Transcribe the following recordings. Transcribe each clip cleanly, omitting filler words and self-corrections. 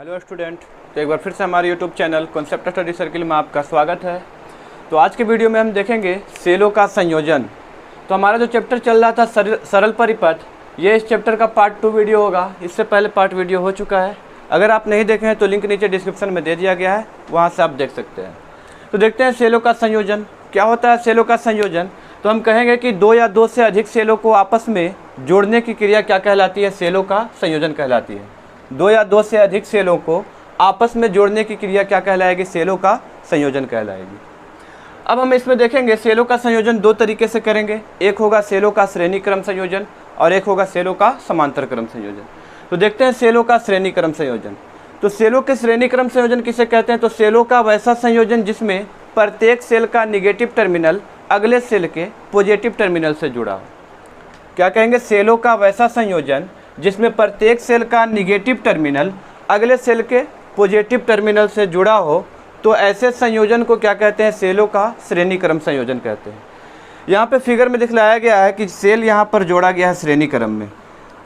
Hello student, तो एक बार फिर से हमारे YouTube channel concept study circle में आपका स्वागत है। तो आज के वीडियो में हम देखेंगे सेलों का संयोजन। तो हमारा जो चैप्टर चल रहा था सरल परिपथ, ये इस चैप्टर का पार्ट 2 वीडियो होगा। इससे पहले पार्ट वीडियो हो चुका है। अगर आप नहीं देखे हैं तो लिंक नीचे डिस्क्रिप्शन में दे दिया गया है, वहाँ से आप देख सकते हैं। तो देखते हैं सेलों का संयोजन क्या होता है। सेलों का संयोजन तो हम कहेंगे कि दो या दो से अधिक सेलों को आपस में जोड़ने की क्रिया क्या कहलाती है? सेलों का संयोजन कहलाती है। दो या दो से अधिक सेलों को आपस में जोड़ने की क्रिया क्या कहलाएगी? सेलों का संयोजन कहलाएगी। अब हम इसमें देखेंगे सेलों का संयोजन दो तरीके से करेंगे। एक होगा सेलों का श्रेणी क्रम संयोजन और एक होगा सेलों का समांतर क्रम संयोजन। तो देखते हैं सेलों का श्रेणी क्रम संयोजन। तो सेलों के श्रेणी क्रम संयोजन किसे कहते हैं? तो सेलों का वैसा संयोजन जिसमें प्रत्येक सेल का निगेटिव टर्मिनल अगले सेल के पॉजिटिव टर्मिनल से जुड़ा हो। क्या कहेंगे? सेलों का वैसा संयोजन जिसमें प्रत्येक सेल का निगेटिव टर्मिनल अगले सेल के पॉजिटिव टर्मिनल से जुड़ा हो, तो ऐसे संयोजन को क्या कहते हैं? सेलों का श्रेणी क्रम संयोजन कहते हैं। यहाँ पे फिगर में दिखलाया गया है कि सेल यहाँ पर जोड़ा गया है श्रेणी क्रम में,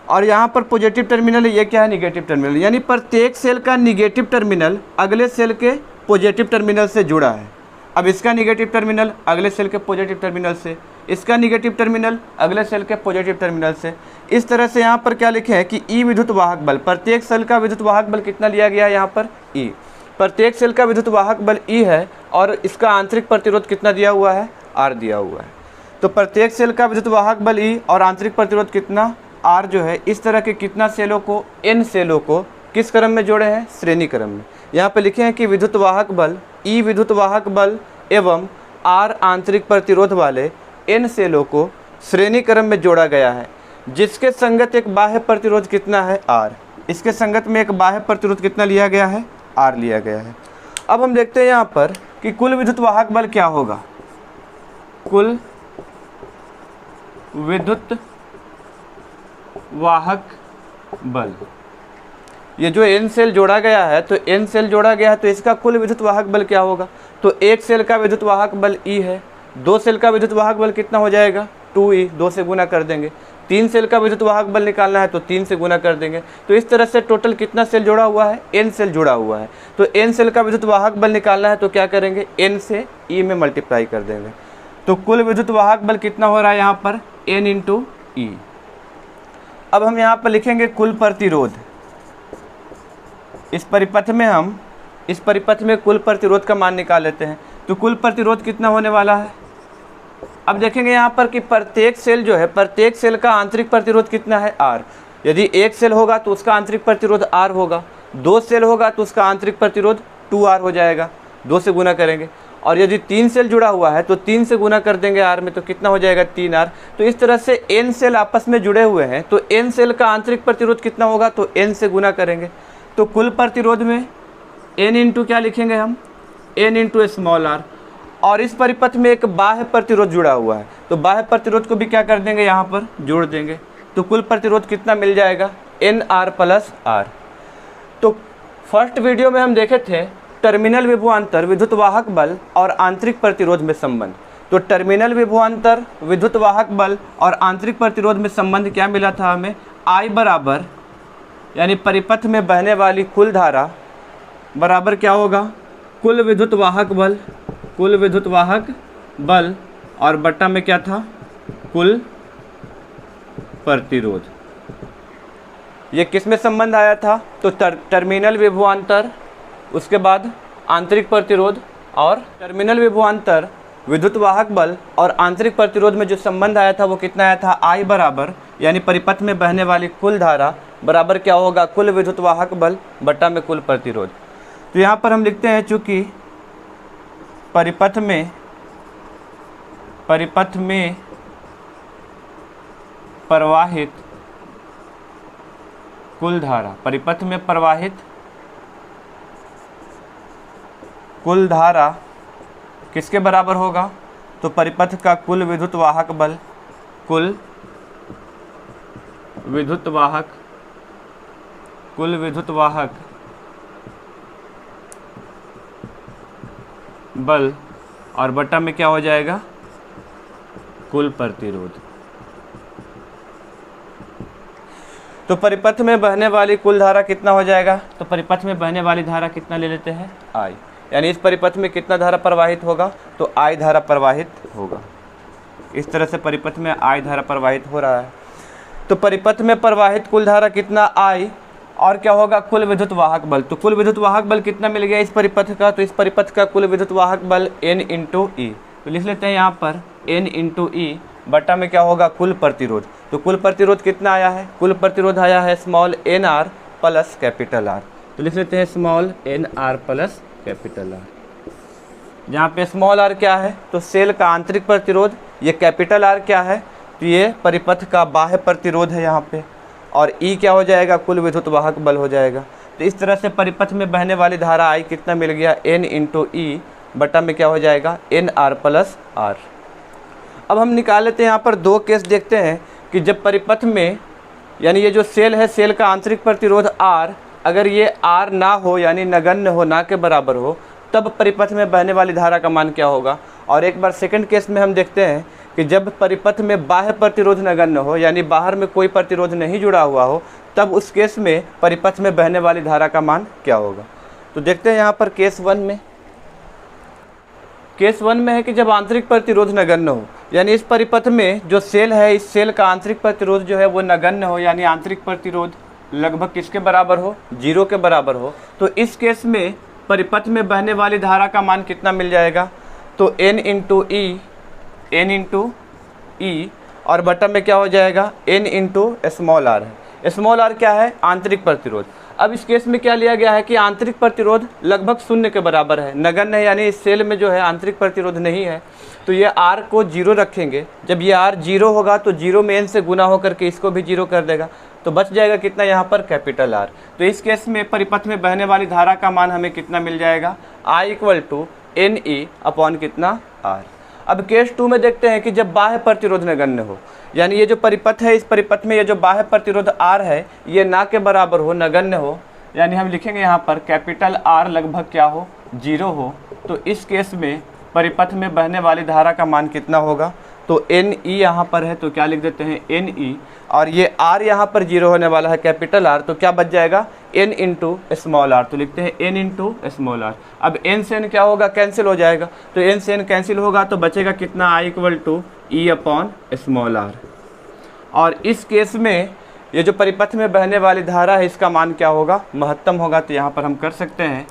और यहाँ पर पॉजिटिव टर्मिनल, ये क्या है? Negative terminal. यानी प्रत्येक सेल का निगेटिव टर्मिनल अगले सेल के पॉजिटिव टर्मिनल से जुड़ा है। अब इसका निगेटिव टर्मिनल अगले सेल के पॉजिटिव टर्मिनल से, इसका निगेटिव टर्मिनल अगले सेल के पॉजिटिव टर्मिनल से। इस तरह से यहाँ पर क्या लिखे हैं कि ई विद्युत वाहक बल, प्रत्येक सेल का विद्युत वाहक बल कितना लिया गया है? यहाँ पर ई। प्रत्येक सेल का विद्युत वाहक बल ई है और इसका आंतरिक प्रतिरोध कितना दिया हुआ है? आर दिया हुआ है। तो प्रत्येक सेल का विद्युत वाहक बल ई और आंतरिक प्रतिरोध कितना? आर जो है। इस तरह के कितना सेलों को, एन सेलों को किस क्रम में जोड़े हैं? श्रेणी क्रम में। यहाँ पे लिखे हैं कि विद्युत वाहक बल ई विद्युत वाहक बल एवं आर आंतरिक प्रतिरोध वाले एन सेलों को श्रेणी क्रम में जोड़ा गया है, जिसके संगत एक बाह्य प्रतिरोध कितना है? आर। इसके संगत में एक बाह्य प्रतिरोध कितना लिया गया है? आर लिया गया है। अब हम देखते हैं यहाँ पर कि कुल विद्युत वाहक बल क्या होगा। कुल विद्युत वाहक बल, ये जो एन सेल जोड़ा गया है, तो एन सेल जोड़ा गया है तो इसका कुल विद्युत वाहक बल क्या होगा? तो एक सेल का विद्युत वाहक बल ई है, दो सेल का विद्युत वाहक बल कितना हो जाएगा? 2e, 2 से गुना कर देंगे। तीन सेल का विद्युत वाहक बल निकालना है तो 3 से गुना कर देंगे। तो इस तरह से टोटल कितना सेल जोड़ा हुआ है? n सेल जुड़ा हुआ है। तो n सेल का विद्युत वाहक बल निकालना है तो क्या करेंगे? n से e में मल्टीप्लाई कर देंगे। तो कुल विद्युत वाहक बल कितना हो रहा है यहाँ पर? n इंटू ई। अब हम यहाँ पर लिखेंगे कुल प्रतिरोध। इस परिपथ में कुल प्रतिरोध का मान निकाल लेते हैं। तो कुल प्रतिरोध कितना होने वाला है? अब देखेंगे यहाँ पर कि प्रत्येक सेल जो है, प्रत्येक सेल का आंतरिक प्रतिरोध कितना है? आर। यदि एक सेल होगा तो उसका आंतरिक प्रतिरोध आर होगा, दो सेल होगा तो उसका आंतरिक प्रतिरोध 2r हो जाएगा, 2 से गुना करेंगे। और यदि 3 सेल जुड़ा हुआ है तो 3 से गुना कर देंगे आर में, तो कितना हो जाएगा? 3r। तो इस तरह से n सेल आपस में जुड़े हुए हैं, तो n सेल का आंतरिक प्रतिरोध कितना होगा? तो n से गुना करेंगे। तो कुल प्रतिरोध में n इंटू क्या लिखेंगे हम? n into small r। और इस परिपथ में एक बाह्य प्रतिरोध जुड़ा हुआ है, तो बाह्य प्रतिरोध को भी क्या कर देंगे? यहाँ पर जोड़ देंगे। तो कुल प्रतिरोध कितना मिल जाएगा? nr plus r। तो फर्स्ट वीडियो में हम देखे थे टर्मिनल विभवांतर विद्युत वाहक बल और आंतरिक प्रतिरोध में संबंध। तो टर्मिनल विभवांतर विद्युत वाहक बल और आंतरिक प्रतिरोध में संबंध क्या मिला था हमें? I बराबर, यानी परिपथ में बहने वाली कुल धारा बराबर क्या होगा? कुल विद्युत वाहक बल, कुल विद्युत वाहक बल, और बट्टा में क्या था? कुल प्रतिरोध। ये किस में संबंध आया था? तो टर्मिनल विभवांतर, उसके बाद आंतरिक प्रतिरोध, और टर्मिनल विभवांतर विद्युत वाहक बल और आंतरिक प्रतिरोध में जो संबंध आया था वो कितना आया था? I बराबर, यानी परिपथ में बहने वाली कुल धारा बराबर क्या होगा? कुल विद्युत वाहक बल बट्टा में कुल प्रतिरोध। तो यहाँ पर हम लिखते हैं चूँकि परिपथ में प्रवाहित कुल धारा, परिपथ में प्रवाहित कुल धारा किसके बराबर होगा? तो परिपथ का कुल विद्युत वाहक बल, कुल विद्युत वाहक बल, और बट्टा में क्या हो जाएगा? कुल प्रतिरोध। तो परिपथ में बहने वाली कुल धारा कितना हो जाएगा, तो परिपथ में बहने वाली धारा कितना ले लेते हैं, I, यानी इस परिपथ में कितना धारा प्रवाहित होगा, तो I धारा प्रवाहित होगा। इस तरह से परिपथ में I धारा प्रवाहित हो रहा है। तो परिपथ में प्रवाहित कुल धारा कितना I, और क्या होगा, कुल विद्युत वाहक बल। तो कुल विद्युत वाहक बल कितना मिल गया इस परिपथ का, तो इस परिपथ का कुल विद्युत वाहक बल N × E। तो लिख लेते हैं यहाँ पर N × E बटा में क्या होगा, कुल प्रतिरोध। तो कुल प्रतिरोध कितना आया है, कुल प्रतिरोध आया है small nr plus capital R। तो लिख लेते हैं small nr plus capital R। जहाँ पे स्मॉल r क्या है, तो सेल का आंतरिक प्रतिरोध, ये कैपिटल R क्या है, तो ये परिपथ का बाह्य प्रतिरोध है यहाँ पे, और E क्या हो जाएगा, कुल विद्युत वाहक बल हो जाएगा। तो इस तरह से परिपथ में बहने वाली धारा I कितना मिल गया, N × E बटा में क्या हो जाएगा, nr प्लस R। अब हम निकाल लेते हैं यहाँ पर दो केस देखते हैं कि जब परिपथ में, यानी ये जो सेल है, सेल का आंतरिक प्रतिरोध R, अगर ये R ना हो यानी नगण्य हो, ना के बराबर हो, तब परिपथ में बहने वाली धारा का मान क्या होगा। और एक बार सेकंड केस में हम देखते हैं कि जब परिपथ में बाह्य प्रतिरोध नगण्य हो, यानी बाहर में कोई प्रतिरोध नहीं जुड़ा हुआ हो, तब उस केस में परिपथ में बहने वाली धारा का मान क्या होगा। तो देखते हैं यहाँ पर केस 1 में। केस 1 में है कि जब आंतरिक प्रतिरोध नगण्य हो, यानी इस परिपथ में जो सेल है, इस सेल का आंतरिक प्रतिरोध जो है वो नगण्य हो, यानी आंतरिक प्रतिरोध लगभग किसके बराबर हो, 0 के बराबर हो। तो इस केस में परिपथ में बहने वाली धारा का मान कितना मिल जाएगा, तो N × E और बटा में क्या हो जाएगा, N × स्मॉल r है। स्मॉल r क्या है, आंतरिक प्रतिरोध। अब इस केस में क्या लिया गया है कि आंतरिक प्रतिरोध लगभग 0 के बराबर है, नगण्य है, यानी इस सेल में जो है आंतरिक प्रतिरोध नहीं है। तो ये R को 0 रखेंगे। जब ये R 0 होगा तो 0 में N से गुना होकर के इसको भी 0 कर देगा, तो बच जाएगा कितना यहाँ पर, कैपिटल R। तो इस केस में परिपथ में बहने वाली धारा का मान हमें कितना मिल जाएगा, I = NE अपॉन कितना, R। अब केस 2 में देखते हैं कि जब बाह्य प्रतिरोध नगण्य हो, यानी ये जो परिपथ है, इस परिपथ में ये जो बाह्य प्रतिरोध R है ये ना के बराबर हो, नगण्य हो, यानी हम लिखेंगे यहाँ पर कैपिटल R लगभग क्या हो, 0 हो। तो इस केस में परिपथ में बहने वाली धारा का मान कितना होगा, तो NE यहाँ पर है तो क्या लिख देते हैं, NE, और ये R यहाँ पर 0 होने वाला है, कैपिटल R, तो क्या बच जाएगा, N × स्मॉल r। तो लिखते हैं N × स्मॉल r। अब N से N क्या होगा, कैंसिल हो जाएगा। तो N से N कैंसिल होगा तो बचेगा कितना, I = E upon small r। और इस केस में ये जो परिपथ में बहने वाली धारा है इसका मान क्या होगा, महत्तम होगा। तो यहाँ पर हम कर सकते हैं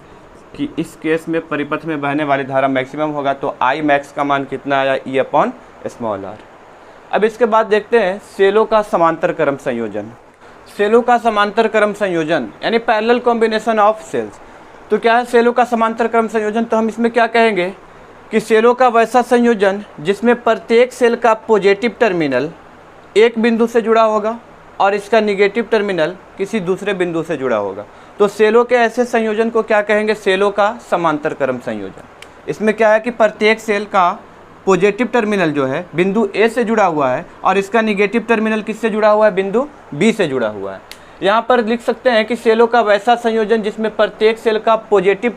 कि इस केस में परिपथ में बहने वाली धारा मैक्सिमम होगा, तो I max का मान कितना आया, E अपॉन स्मॉल r। अब इसके बाद देखते हैं सेलों का समांतर क्रम संयोजन। सेलों का समांतर क्रम संयोजन यानी पैरेलल कॉम्बिनेशन ऑफ सेल्स। तो क्या है सेलों का समांतर क्रम संयोजन, तो हम इसमें क्या कहेंगे कि सेलों का वैसा संयोजन जिसमें प्रत्येक सेल का पॉजिटिव टर्मिनल एक बिंदु से जुड़ा होगा और इसका निगेटिव टर्मिनल किसी दूसरे बिंदु से जुड़ा होगा। तो सेलों के ऐसे संयोजन को क्या कहेंगे, सेलों का समांतर क्रम संयोजन। इसमें क्या है कि प्रत्येक सेल का पॉजिटिव टर्मिनल जो है बिंदु A से जुड़ा हुआ है और इसका निगेटिव टर्मिनल किससे जुड़ा हुआ है, बिंदु B से जुड़ा हुआ है। यहाँ पर लिख सकते हैं कि सेलों का वैसा संयोजन जिसमें प्रत्येक सेल का पॉजिटिव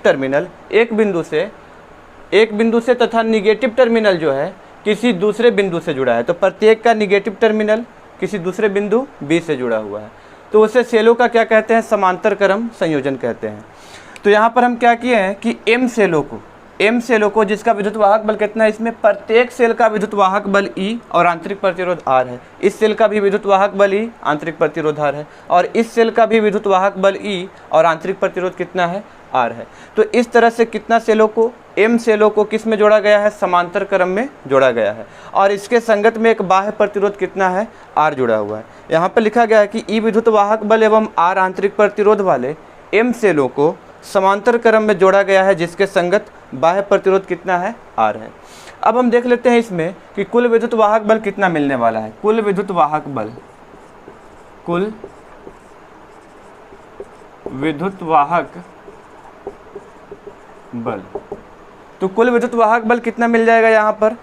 टर्मिनल एक बिंदु से तथा निगेटिव टर्मिनल जो है किसी दूसरे बिंदु से जुड़ा है। तो प्रत्येक का निगेटिव टर्मिनल किसी दूसरे बिंदु B से जुड़ा हुआ है, तो उसे सेलों का क्या कहते हैं, समांतर क्रम संयोजन कहते हैं। तो यहाँ पर हम क्या किए हैं कि M सेलों को जिसका विद्युत वाहक बल कितना है, इसमें प्रत्येक सेल का विद्युत वाहक बल E और आंतरिक प्रतिरोध R है। इस सेल का भी विद्युत वाहक बल E, आंतरिक प्रतिरोध R है, और इस सेल का भी विद्युत वाहक बल E और आंतरिक प्रतिरोध कितना है, R है। तो इस तरह से कितना सेलों को, M सेलों को किस में जोड़ा गया है, समांतर क्रम में जोड़ा गया है, और इसके संगत में एक बाह्य प्रतिरोध कितना है, R जुड़ा हुआ है। यहाँ पर लिखा गया है कि E विद्युत वाहक बल एवं R आंतरिक प्रतिरोध वाले M सेलों को समांतर क्रम में जोड़ा गया है जिसके संगत बाह्य प्रतिरोध कितना है, R है। अब हम देख लेते हैं इसमें कि कुल विद्युत वाहक बल कितना मिलने वाला है। कुल विद्युत वाहक बल तो कुल विद्युत वाहक बल कितना मिल जाएगा यहाँ पर,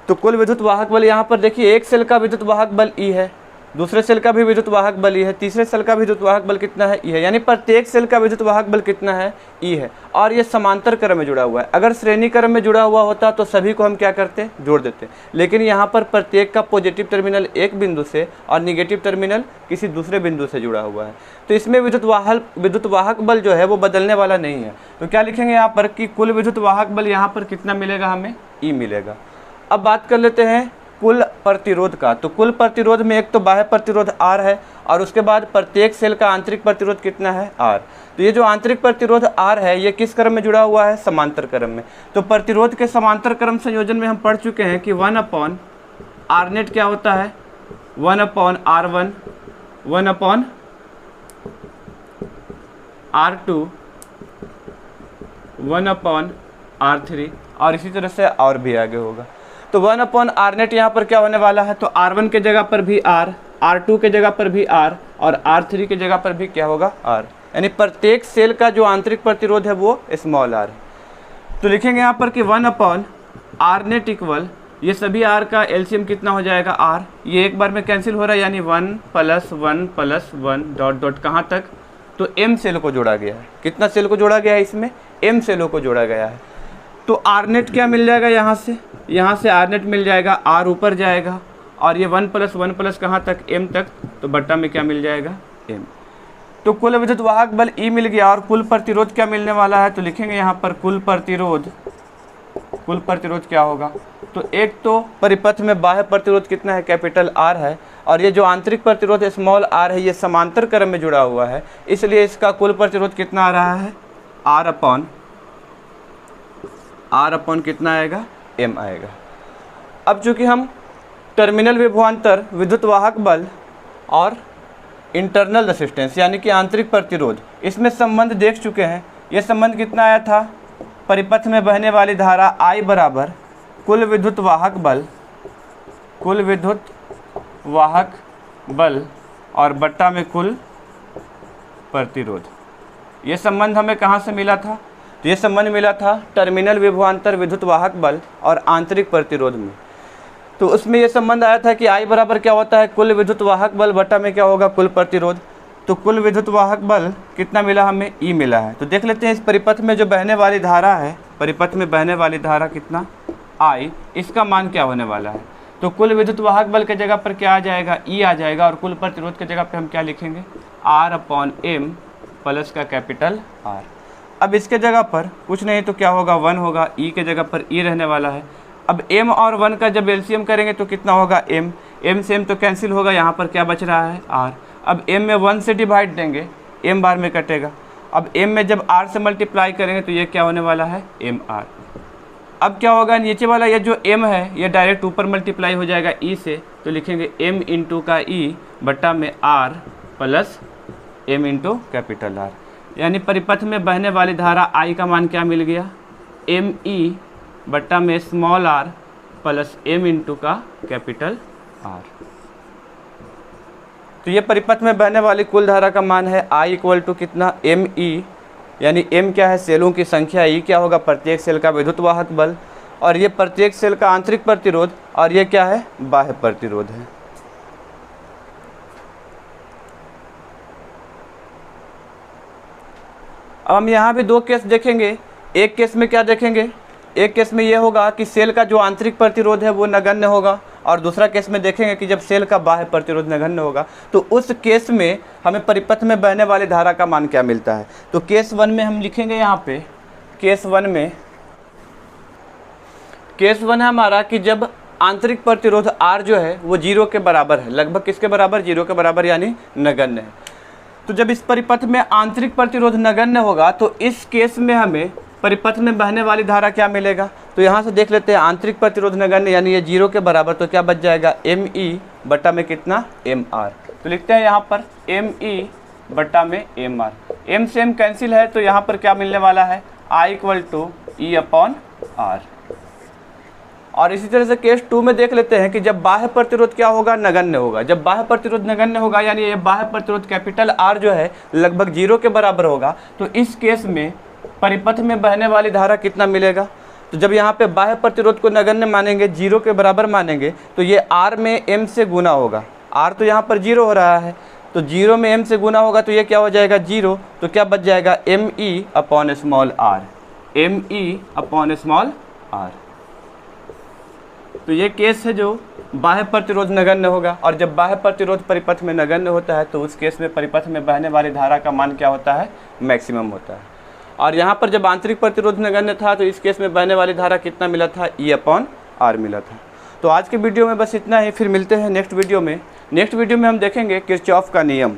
तो कुल विद्युत वाहक बल यहाँ पर देखिए एक सेल का विद्युत वाहक बल E है दूसरे सेल का भी विद्युत वाहक बल ई है, तीसरे सेल का विद्युत वाहक बल कितना है, ई है। यानी प्रत्येक सेल का विद्युत वाहक बल कितना है, ई है। और ये समांतर क्रम में जुड़ा हुआ है। अगर श्रेणी क्रम में जुड़ा हुआ होता तो सभी को हम क्या करते, जोड़ देते। लेकिन यहाँ पर प्रत्येक का पॉजिटिव टर्मिनल एक बिंदु से और निगेटिव टर्मिनल किसी दूसरे बिंदु से जुड़ा हुआ है। तो इसमें विद्युत वाहक बल जो है वो बदलने वाला नहीं है। तो क्या लिखेंगे यहाँ पर कि कुल विद्युत वाहक बल यहाँ पर कितना मिलेगा, हमें ई मिलेगा। अब बात कर लेते हैं कुल प्रतिरोध का। तो कुल प्रतिरोध में एक तो बाह्य प्रतिरोध R है और उसके बाद प्रत्येक सेल का आंतरिक प्रतिरोध कितना है, R। तो ये जो आंतरिक प्रतिरोध R है ये किस क्रम में जुड़ा हुआ है, समांतर क्रम में। तो प्रतिरोध के समांतर क्रम संयोजन में हम पढ़ चुके हैं कि 1/R नेट क्या होता है, 1/R1, 1/R2, 1/R3 और इसी तरह से और भी आगे होगा। तो 1/R नेट यहाँ पर क्या होने वाला है, तो R1 के जगह पर भी R, R2 के जगह पर भी R और R3 के जगह पर भी क्या होगा, R। यानी प्रत्येक सेल का जो आंतरिक प्रतिरोध है वो स्मॉल r है। तो लिखेंगे यहाँ पर कि 1/R नेट इक्वल, ये सभी R का एलसीएम कितना हो जाएगा, R। ये एक बार में कैंसिल हो रहा है, यानी 1 + 1 + 1 डॉट डॉट कहाँ तक, तो m सेल को जोड़ा गया है। कितना सेल को जोड़ा गया है, इसमें m सेलों को जोड़ा गया है। तो R नेट क्या मिल जाएगा, यहाँ से R नेट मिल जाएगा, R ऊपर जाएगा और ये 1 + 1 + कहाँ तक, m तक। तो बट्टा में क्या मिल जाएगा, m। तो कुल विद्युत वाहक बल E मिल गया और कुल प्रतिरोध क्या मिलने वाला है, तो लिखेंगे यहाँ पर कुल प्रतिरोध क्या होगा। तो एक तो परिपथ में बाह्य प्रतिरोध कितना है, कैपिटल R है, और ये जो आंतरिक प्रतिरोध स्मॉल r है ये समांतर क्रम में जुड़ा हुआ है, इसलिए इसका कुल प्रतिरोध कितना आ रहा है, R कितना आएगा, m आएगा। अब चूँकि हम टर्मिनल विभवांतर विद्युत वाहक बल और इंटरनल रेसिस्टेंस यानी कि आंतरिक प्रतिरोध, इसमें संबंध देख चुके हैं। ये संबंध कितना आया था, परिपथ में बहने वाली धारा I बराबर कुल विद्युत वाहक बल और बट्टा में कुल प्रतिरोध। ये संबंध हमें कहाँ से मिला था, तो ये संबंध मिला था टर्मिनल विभवांतर विद्युत वाहक बल और आंतरिक प्रतिरोध में। तो उसमें ये संबंध आया था कि I बराबर क्या होता है, कुल विद्युत वाहक बल बट्टा में क्या होगा, कुल प्रतिरोध। तो कुल विद्युत वाहक बल कितना मिला, हमें E मिला है। तो देख लेते हैं इस परिपथ में जो बहने वाली धारा है, परिपथ में बहने वाली धारा कितना, I, इसका मान क्या होने वाला है। तो कुल विद्युत वाहक बल के जगह पर क्या आ जाएगा, E आ जाएगा, और कुल प्रतिरोध के जगह पे हम क्या लिखेंगे, R/m प्लस का कैपिटल R। अब इसके जगह पर कुछ नहीं तो क्या होगा, 1 होगा, E के जगह पर E रहने वाला है। अब m और 1 का जब एलसीएम करेंगे तो कितना होगा, m से m तो कैंसिल होगा, यहाँ पर क्या बच रहा है, r। अब m में 1 से डिवाइड देंगे, m बार में कटेगा। अब m में जब r से मल्टीप्लाई करेंगे तो ये क्या होने वाला है, mr। अब क्या होगा, नीचे वाला ये जो m है ये डायरेक्ट ऊपर मल्टीप्लाई हो जाएगा e से, तो लिखेंगे m इंटू का e बट्टा में r plus m into capital R। यानी परिपथ में बहने वाली धारा I का मान क्या मिल गया, me बट्टा में small r plus m into का कैपिटल R। तो ये परिपथ में बहने वाली कुल धारा का मान है I इक्वल टू कितना, me, यानी m क्या है, सेलों की संख्या, E क्या होगा, प्रत्येक सेल का विद्युत वाहक बल, और ये प्रत्येक सेल का आंतरिक प्रतिरोध, और ये क्या है, बाह्य प्रतिरोध है। अब हम यहाँ भी दो केस देखेंगे। एक केस में क्या देखेंगे, एक केस में ये होगा कि सेल का जो आंतरिक प्रतिरोध है वो नगण्य होगा, और दूसरा केस में देखेंगे कि जब सेल का बाह्य प्रतिरोध नगण्य होगा। तो उस केस में हमें परिपथ में बहने वाली धारा का मान क्या मिलता है। तो केस 1 में हम लिखेंगे यहाँ पे, केस 1 है हमारा कि जब आंतरिक प्रतिरोध R जो है वो 0 के बराबर है, लगभग किसके बराबर, 0 के बराबर, यानी नगण्य है। तो जब इस परिपथ में आंतरिक प्रतिरोध नगण्य होगा तो इस केस में हमें परिपथ में बहने वाली धारा क्या मिलेगा। तो यहाँ से देख लेते हैं, आंतरिक प्रतिरोध नगण्य यानी ये 0 के बराबर, तो क्या बच जाएगा, me बट्टा में कितना, mr। तो लिखते हैं यहाँ पर me बट्टा में mr, m से m कैंसिल है, तो यहाँ पर क्या मिलने वाला है, I इक्वल टू E/R। और इसी तरह से केस 2 में देख लेते हैं कि जब बाह्य प्रतिरोध क्या होगा, नगण्य होगा। जब बाह्य प्रतिरोध नगण्य होगा यानी ये बाह्य प्रतिरोध कैपिटल R जो है लगभग 0 के बराबर होगा, तो इस केस में परिपथ में बहने वाली धारा कितना मिलेगा। तो जब यहाँ पे बाह्य प्रतिरोध को नगण्य मानेंगे, 0 के बराबर मानेंगे, तो ये R में m से गुना होगा, आर तो यहाँ पर 0 हो रहा है, तो 0 में m से गुना होगा तो ये क्या हो जाएगा 0, तो क्या बच जाएगा me upon small r, me upon small r। तो ये केस है जो बाह्य प्रतिरोध नगण्य होगा, और जब बाह्य प्रतिरोध परिपथ में नगण्य होता है तो उस केस में परिपथ में बहने वाली धारा का मान क्या होता है, मैक्सिमम होता है। और यहाँ पर जब आंतरिक प्रतिरोध नगण्य था तो इस केस में बहने वाली धारा कितना मिला था, E अपॉन R मिला था। तो आज के वीडियो में बस इतना ही, फिर मिलते हैं नेक्स्ट वीडियो में। नेक्स्ट वीडियो में हम देखेंगे किरचॉफ का नियम।